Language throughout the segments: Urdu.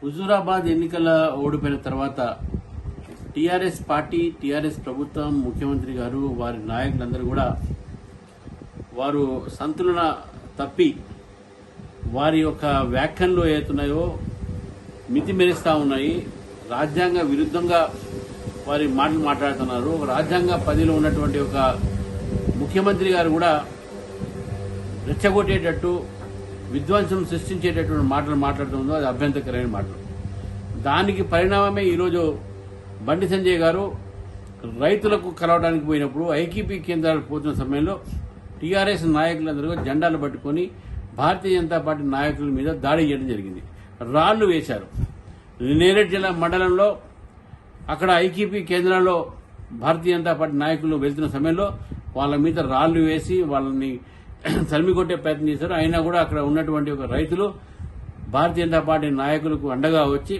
హుజూరాబాద్ ఎన్నికల ఓడిపోయిన తర్వాత టీఆర్ఎస్ పార్టీ, టీఆర్ఎస్ ప్రభుత్వం, ముఖ్యమంత్రి గారు, వారి నాయకులందరూ కూడా వారు సంతులన తప్పి వారి యొక్క వ్యాఖ్యలు ఏతున్నాయో మితిమెరుస్తా ఉన్నాయి. రాజ్యాంగ విరుద్ధంగా వారి మాటలు మాట్లాడుతున్నారు. రాజ్యాంగ పదిలో ఉన్నటువంటి ఒక ముఖ్యమంత్రి గారు కూడా రెచ్చగొట్టేటట్టు, విధ్వంసం సృష్టించేటటువంటి మాటలు మాట్లాడుతుందో అది అభ్యంతరకరమైన మాటలు. దానికి పరిణామమే ఈరోజు బండి సంజయ్ గారు రైతులకు కలవడానికి పోయినప్పుడు ఐకేపీ కేంద్రాలు పోతున్న సమయంలో టీఆర్ఎస్ నాయకులందరూ జెండాలు పట్టుకొని భారతీయ జనతా పార్టీ నాయకుల మీద దాడి చేయడం జరిగింది. రాళ్లు వేశారు. నేరేడ్ జిల్లా మండలంలో అక్కడ ఐకేపీ కేంద్రాల్లో భారతీయ జనతా పార్టీ నాయకులు వెళ్తున్న సమయంలో వాళ్ళ మీద రాళ్లు వేసి వాళ్ళని తరిమి కొట్టే ప్రయత్నం చేశారు. అయినా కూడా అక్కడ ఉన్నటువంటి ఒక రైతులు భారతీయ జనతా పార్టీ నాయకులకు అండగా వచ్చి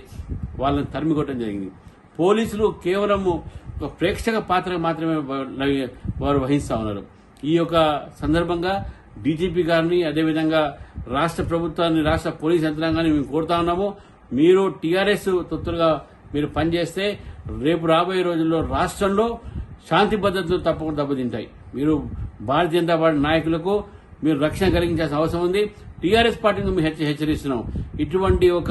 వాళ్ళని తరిమి కొట్టడం జరిగింది. పోలీసులు కేవలం ఒక ప్రేక్షక పాత్ర మాత్రమే వారు వహిస్తా ఉన్నారు. ఈ యొక్క సందర్భంగా డీజీపీ గారిని, అదేవిధంగా రాష్ట్ర ప్రభుత్వాన్ని, రాష్ట్ర పోలీస్ యంత్రాంగాన్ని మేము కోరుతా ఉన్నాము. మీరు టీఆర్ఎస్ తొత్తులుగా మీరు పనిచేస్తే రేపు రాబోయే రోజుల్లో రాష్ట్రంలో శాంతి భద్రతలు తప్పకుండా దెబ్బతింటాయి. మీరు భారతీయ జనతా పార్టీ నాయకులకు మీరు రక్షణ కలిగించాల్సిన అవసరం ఉంది. టీఆర్ఎస్ పార్టీని మేము హెచ్చరిస్తున్నాం. ఇటువంటి ఒక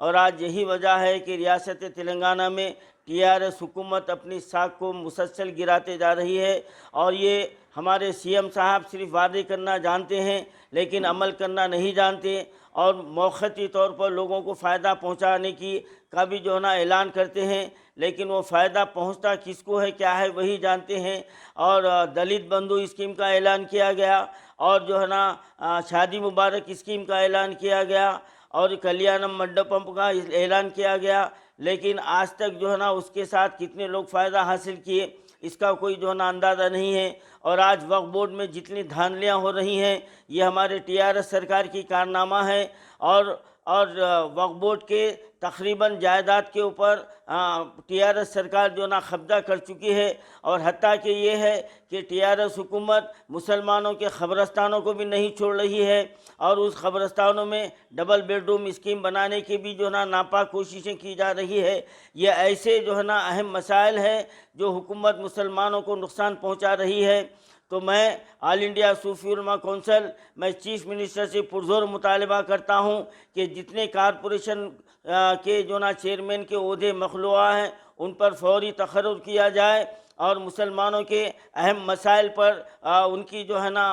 اور آج یہی وجہ ہے کہ ریاست تلنگانہ میں TRS حکومت اپنی ساکھ کو مسلسل گراتے جا رہی ہے، اور یہ ہمارے CM صاحب صرف وعدے کرنا جانتے ہیں لیکن عمل کرنا نہیں جانتے، اور موقتی طور پر لوگوں کو فائدہ پہنچانے کا بھی اعلان کرتے ہیں، لیکن وہ فائدہ پہنچتا کس کو ہے کیا ہے وہی جانتے ہیں۔ اور دلت بندھو اسکیم کا اعلان کیا گیا، اور شادی مبارک اسکیم کا اعلان کیا گیا، اور کلیانم منڈپم کا اعلان کیا گیا، لیکن آج تک اس کے ساتھ کتنے لوگ فائدہ حاصل کیے اس کا کوئی اندازہ نہیں ہے۔ اور آج وقف بورڈ میں جتنی دھاندلیاں ہو رہی ہیں یہ ہمارے TRS سرکار کی کارنامہ ہے، اور وقف بورڈ کے تقریباً جائیداد کے اوپر TRS سرکار قبضہ کر چکی ہے، اور حتیٰ کہ یہ ہے کہ TRS حکومت مسلمانوں کے قبرستانوں کو بھی نہیں چھوڑ رہی ہے، اور اس قبرستانوں میں ڈبل بیڈ روم اسکیم بنانے کی بھی ناپاک کوششیں کی جا رہی ہے۔ یہ ایسے اہم مسائل ہیں جو حکومت مسلمانوں کو نقصان پہنچا رہی ہے۔ تو میں آل انڈیا صوفی علماء کونسل میں چیف منسٹر سے پرزور مطالبہ کرتا ہوں کہ جتنے کارپوریشن کے چیئرمین کے عہدے مخلوع ہیں ان پر فوری تقرر کیا جائے، اور مسلمانوں کے اہم مسائل پر ان کی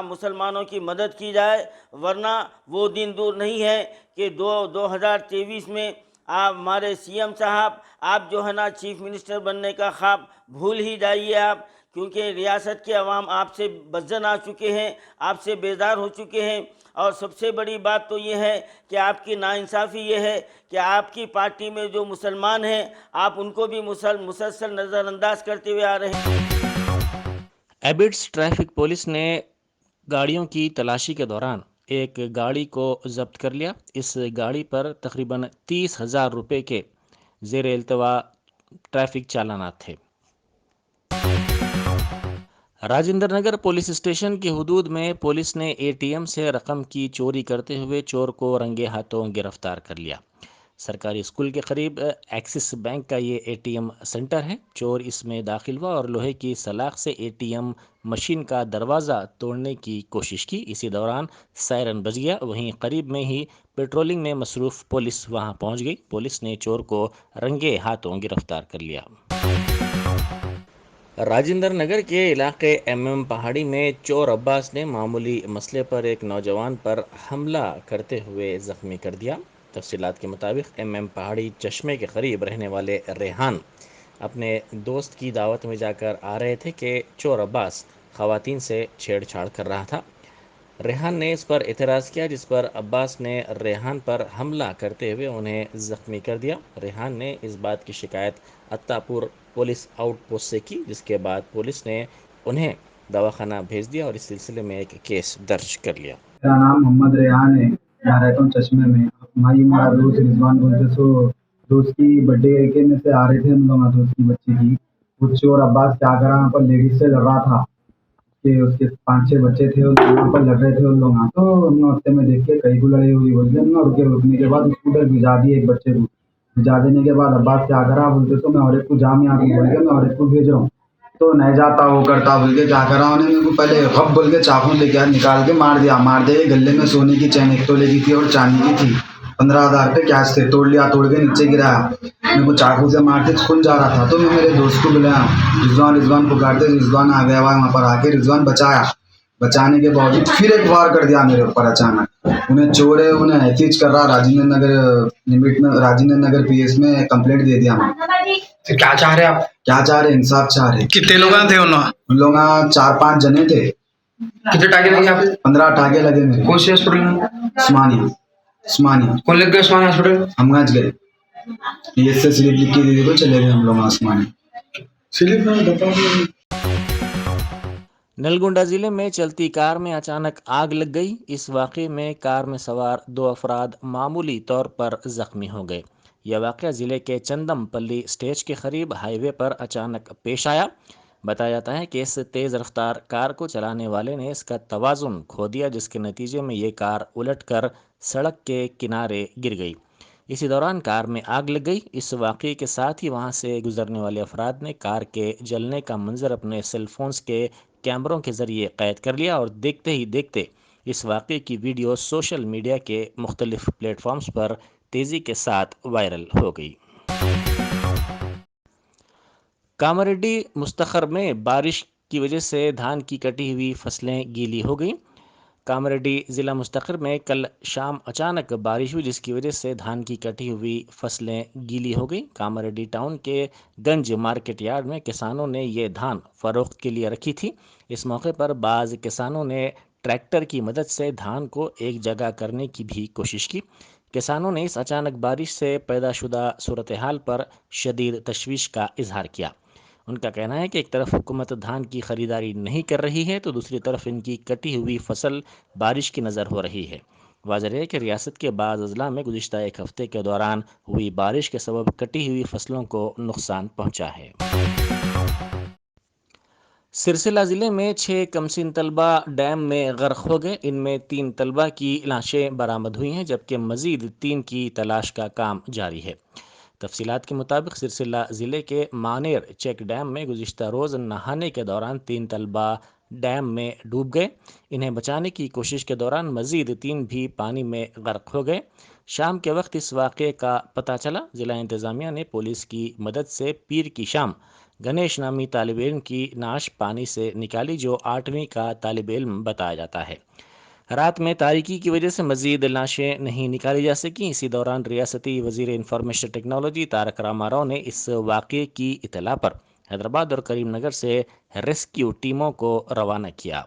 مسلمانوں کی مدد کی جائے، ورنہ وہ دن دور نہیں ہے کہ 2023 میں ہمارے CM صاحب آپ چیف منسٹر بننے کا خواب بھول ہی جائیے آپ، کیونکہ ریاست کے عوام آپ سے بزن آ چکے ہیں، آپ سے بیزار ہو چکے ہیں۔ اور سب سے بڑی بات تو یہ ہے کہ آپ کی ناانصافی یہ ہے کہ آپ کی پارٹی میں جو مسلمان ہیں آپ ان کو بھی مسلسل نظر انداز کرتے ہوئے آ رہے ہیں۔ ایبٹس ٹریفک پولیس نے گاڑیوں کی تلاشی کے دوران ایک گاڑی کو ضبط کر لیا۔ اس گاڑی پر تقریباً 30,000 روپے کے زیر التوا ٹریفک چالانات تھے۔ راجندر نگر پولیس اسٹیشن کی حدود میں پولیس نے ATM سے رقم کی چوری کرتے ہوئے چور کو رنگے ہاتھوں گرفتار کر لیا۔ سرکاری اسکول کے قریب ایکسس بینک کا یہ ATM سینٹر ہے۔ چور اس میں داخل ہوا اور لوہے کی سلاخ سے ATM مشین کا دروازہ توڑنے کی کوشش کی۔ اسی دوران سائرن بج گیا۔ وہیں قریب میں ہی پیٹرولنگ میں مصروف پولیس وہاں پہنچ گئی۔ پولیس نے چور کو رنگے ہاتھوں گرفتار کر لیا۔ راجندر نگر کے علاقے MM پہاڑی میں چور عباس نے معمولی مسئلے پر ایک نوجوان پر حملہ کرتے ہوئے زخمی کر دیا۔ تفصیلات کے مطابق MM پہاڑی چشمے کے قریب رہنے والے ریحان اپنے دوست کی دعوت میں جا کر آ رہے تھے کہ چور عباس خواتین سے چھیڑ چھاڑ کر رہا تھا۔ ریحان نے اس پر اعتراض کیا، جس پر عباس نے ریحان پر حملہ کرتے ہوئے انہیں زخمی کر دیا۔ ریحان نے اس بات کی شکایت اتاپور پولیس آؤٹ پوسٹ سے کی، جس کے بعد پولیس نے انہیں دواخانہ بھیج دیا اور اس سلسلے میں ایک کیس درج کر لیا۔ میرا نام محمد ریحان ہے، میں رہتا ہوں چشمے میں۔ میرا دوست رضوان بولتے سو دوست کی برتھ ڈے میں سے آ رہے تھے ہم لوگ، دوست کی بچی کی۔ وہ چور عباس کیا کرا وہاں پر لیڈیز سے لڑ رہا تھا کہ اس کے 5-6 بچے تھے وہاں پر لڑ رہے تھے ان لوگ، تو ان نے ہفتے میں دیکھ کے کئی کو لڑائی ہوئی بول کے رکنے کے بعد اسکوٹر بھجا دیے ایک بچے کو۔ بھجا دینے کے بعد عباس کیا کرا بولتے تو میں اور ایک کو جام یہاں کو بول کے میں اور ایک کو بھیج رہا ہوں، تو نہیں جاتا وہ کرتا بول کے کیا کرا انہیں میرے کو پہلے غب بول کے چاقو لے کے نکال کے مار دیا۔ گلے میں سونے کی چین 1 تولے کی تھی اور چاندی کی تھی، 15,000 روپے کیش تھے، توڑ لیا، توڑ کے نیچے گرایا۔ میرے کو چاقو سے مارتے خون جا رہا تھا، تو میں میرے دوست کو بلایا، رضوان پکارتے، رضوان آ گیا وہاں پر آ کے رضوان بچایا۔ بچانے کے باوجود پھر ایک وار کر دیا میرے اوپر اچانک۔ انہیں چور ہے، انہیں احتیاط کر رہا، راجندر نگر لمٹ میں، راجندر نگر PS میں کمپلیٹ دے دیا۔ کیا چاہ رہے آپ؟ کیا چاہ رہے؟ انصاف چاہ رہے۔ کتنے لوگ تھے ان لوگ 4-5 جنے تھے۔ کتنے ٹاکے لگے آپ؟ 15 ٹاکے لگے میرے۔ کون سی ہاسپٹل میں؟ عثمانیہ۔ کون لگ گیا عثمانیہ ہاسپٹل؟ ہم گنج گئے، یہ سے سلپ لکھ کے دے دی تو چلے گئے ہم لوگ عثمانیہ۔ سلپ میں بتا دیں۔ نلگونڈا ضلع میں چلتی کار میں اچانک آگ لگ گئی۔ اس واقعے میں کار میں سوار 2 افراد معمولی طور پر زخمی ہو گئے۔ یہ واقعہ ضلع کے چندم پلی اسٹیج کے قریب ہائی وے پر اچانک پیش آیا۔ بتایا جاتا ہے کہ اس تیز رفتار کار کو چلانے والے نے اس کا توازن کھو دیا، جس کے نتیجے میں یہ کار الٹ کر سڑک کے کنارے گر گئی۔ اسی دوران کار میں آگ لگ گئی۔ اس واقعے کے ساتھ ہی وہاں سے گزرنے والے افراد نے کار کے جلنے کا منظر اپنے سیل فونز کے کیمروں کے ذریعے قید کر لیا، اور دیکھتے ہی دیکھتے اس واقعے کی ویڈیو سوشل میڈیا کے مختلف پلیٹ فارمز پر تیزی کے ساتھ وائرل ہو گئی۔ کاماریڈی مستخر میں بارش کی وجہ سے دھان کی کٹی ہوئی فصلیں گیلی ہو گئیں۔ کاماریڈی ضلع مستخر میں کل شام اچانک بارش ہوئی جس کی وجہ سے دھان کی کٹی ہوئی فصلیں گیلی ہو گئیں۔ کاماریڈی ٹاؤن کے گنج مارکیٹ یارڈ میں کسانوں نے یہ دھان فروخت کے لیے رکھی تھی۔ اس موقع پر بعض کسانوں نے ٹریکٹر کی مدد سے دھان کو ایک جگہ کرنے کی بھی کوشش کی۔ کسانوں نے اس اچانک بارش سے پیدا شدہ صورتحال پر شدید تشویش کا اظہار کیا۔ ان کا کہنا ہے کہ ایک طرف حکومت دھان کی خریداری نہیں کر رہی ہے تو دوسری طرف ان کی کٹی ہوئی فصل بارش کی نظر ہو رہی ہے۔ واضح ہے کہ ریاست کے بعض اضلاع میں گزشتہ ایک ہفتے کے دوران ہوئی بارش کے سبب کٹی ہوئی فصلوں کو نقصان پہنچا ہے۔ سرسلہ ضلع میں 6 کمسن طلبہ ڈیم میں غرق ہو گئے۔ ان میں 3 طلبہ کی لاشیں برآمد ہوئی ہیں جبکہ مزید 3 کی تلاش کا کام جاری ہے۔ تفصیلات کے مطابق سرسلہ ضلع کے مانیر چیک ڈیم میں گزشتہ روز نہانے کے دوران 3 طلبہ ڈیم میں ڈوب گئے۔ انہیں بچانے کی کوشش کے دوران مزید 3 بھی پانی میں غرق ہو گئے۔ شام کے وقت اس واقعے کا پتہ چلا۔ ضلع انتظامیہ نے پولیس کی مدد سے پیر کی شام گنیش نامی طالب علم کی نعش پانی سے نکالی جو 8ویں کا طالب علم بتایا جاتا ہے۔ رات میں تاریکی کی وجہ سے مزید لاشیں نہیں نکالی جا سکیں۔ اسی دوران ریاستی وزیر انفارمیشن ٹیکنالوجی تارک راما راؤ نے اس واقعے کی اطلاع پر حیدرآباد اور کریم نگر سے ریسکیو ٹیموں کو روانہ کیا۔